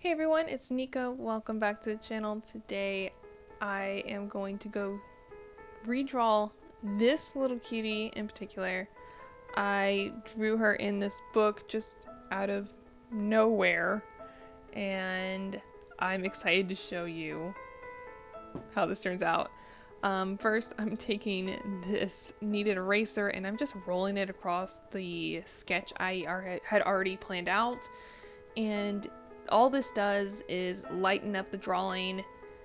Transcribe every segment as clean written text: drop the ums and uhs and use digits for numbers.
Hey everyone, it's Nika. Welcome back to the channel. Today I am going to go redraw this little cutie in particular. I drew her in this book just out of nowhere, and I'm excited to show you how this turns out. First, I'm taking this kneaded eraser and I'm just rolling it across the sketch I had already planned out, and all this does is lighten up the drawing.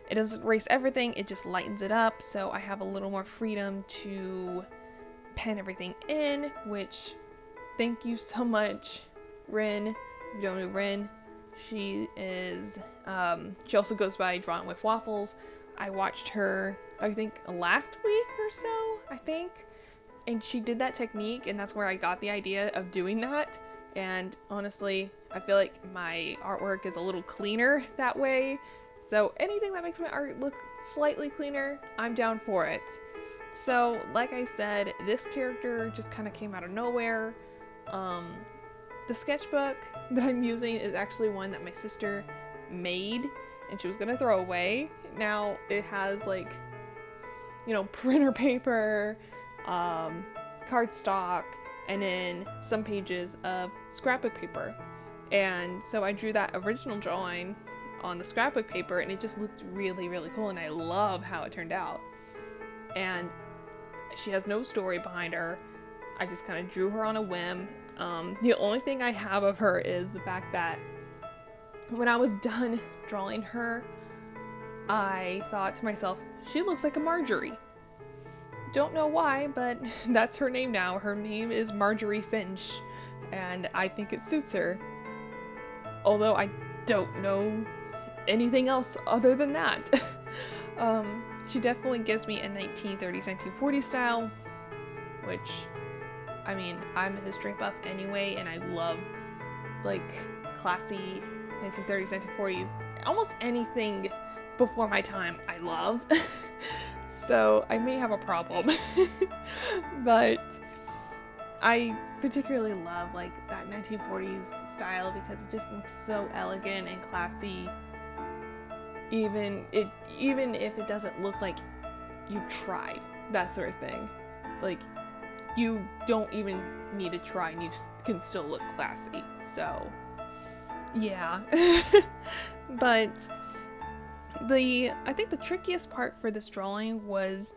It doesn't erase everything, it just lightens it up, so I have a little more freedom to pen everything in, which, thank you so much, Rin. If you don't know Rin, she also goes by Drawing with Waffles. I watched her, I think, last week or so, and she did that technique, and that's where I got the idea of doing that. And honestly, I feel like my artwork is a little cleaner that way. So anything that makes my art look slightly cleaner, I'm down for it. So like I said, this character just kind of came out of nowhere. The sketchbook that I'm using is actually one that my sister made and she was gonna throw away. Now it has printer paper, cardstock, and then some pages of scrapbook paper. And so I drew that original drawing on the scrapbook paper and it just looked really, really cool, and I love how it turned out. And she has no story behind her. I just kind of drew her on a whim. The only thing I have of her is the fact that when I was done drawing her, I thought to myself, she looks like a Marjorie. Don't know why, but that's her name now. Her name is Marjorie Finch, and I think it suits her. Although I don't know anything else other than that. She definitely gives me a 1930s, 1940s style, which, I mean, I'm a history buff anyway, and I love, classy 1930s, 1940s. Almost anything before my time, I love. So I may have a problem. But I particularly love that 1940s style because it just looks so elegant and classy. Even if it doesn't look like you tried, that sort of thing. You don't even need to try and you can still look classy. So yeah. But I think the trickiest part for this drawing was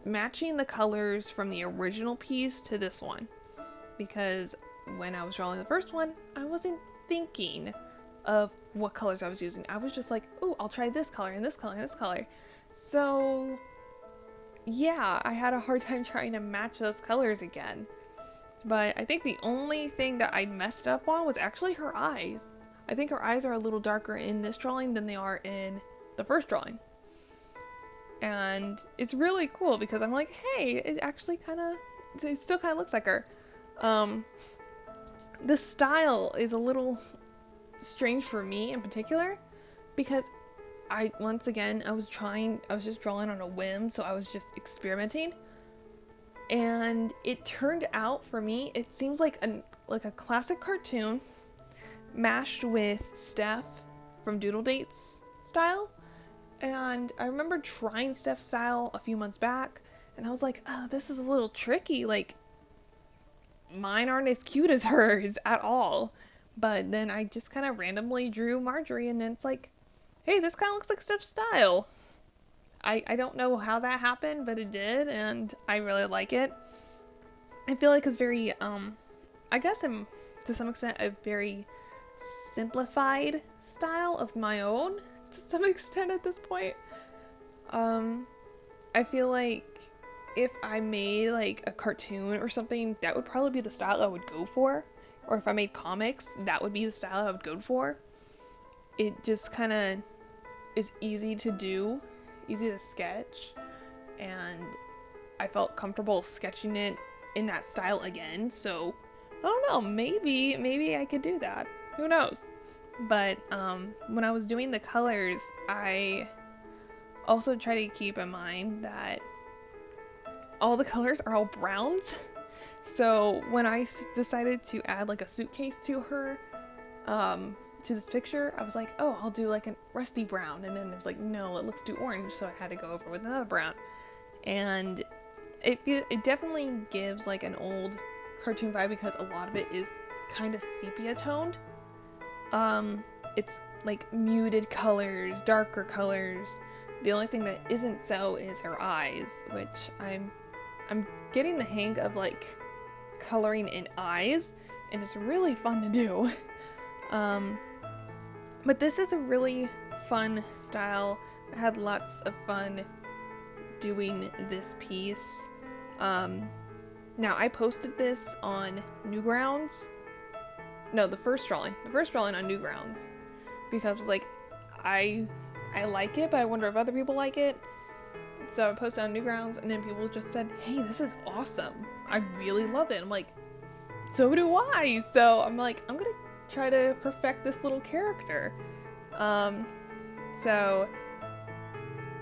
matching the colors from the original piece to this one, because when I was drawing the first one, I wasn't thinking of what colors I was using. I was just like, oh, I'll try this color and this color and this color. So yeah, I had a hard time trying to match those colors again. But I think the only thing that I messed up on was actually her eyes. I think her eyes are a little darker in this drawing than they are in the first drawing. And it's really cool because I'm like, hey, it still kind of looks like her. The style is a little strange for me in particular because I was just drawing on a whim, so I was just experimenting. And it turned out for me, it seems like a classic cartoon mashed with Steph from Doodle Dates style. And I remember trying Steph's style a few months back, and I was like, oh, this is a little tricky. Mine aren't as cute as hers at all. But then I just kind of randomly drew Marjorie, and then it's like, hey, this kind of looks like Steph's style. I don't know how that happened, but it did, and I really like it. I feel like it's very, I guess I'm, to some extent, a very simplified style of my own, to some extent at this point. I feel like if I made, a cartoon or something, that would probably be the style I would go for. Or if I made comics, that would be the style I would go for. It just kind of is easy to do, easy to sketch, and I felt comfortable sketching it in that style again, so I don't know, maybe I could do that. Who knows? But when I was doing the colors, I also try to keep in mind that all the colors are all browns. So when I decided to add a suitcase to her, to this picture, I was like, oh, I'll do like a rusty brown, and then it was like, no, it looks too orange, so I had to go over with another brown. And it definitely gives like an old cartoon vibe because a lot of it is kind of sepia toned. It's like muted colors, darker colors. The only thing that isn't so is her eyes, which I'm getting the hang of like coloring in eyes, and it's really fun to do. But this is a really fun style. I had lots of fun doing this piece. Now I posted this on Newgrounds. No, the first drawing on Newgrounds, because I was like, I like it, but I wonder if other people like it. So I posted on Newgrounds, and then people just said, hey, this is awesome. I really love it. I'm like, so do I. So I'm like, I'm gonna try to perfect this little character. So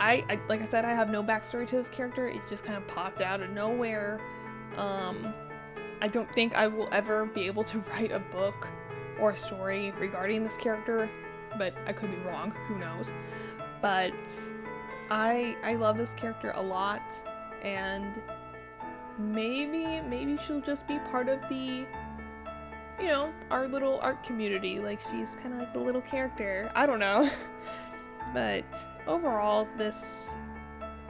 I like I said, I have no backstory to this character. It just kind of popped out of nowhere. I don't think I will ever be able to write a book or a story regarding this character, but I could be wrong, who knows. But I love this character a lot, and maybe she'll just be part of the, you know, our little art community. Like, she's kind of like the little character. I don't know. But overall, this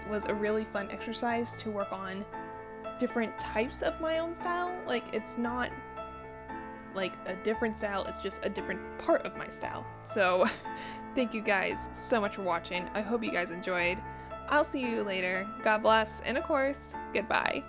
was a really fun exercise to work on different types of my own style. Like, it's not like a different style, it's just a different part of my style. So thank you guys so much for watching. I hope you guys enjoyed. I'll see you later. God bless, and of course, goodbye.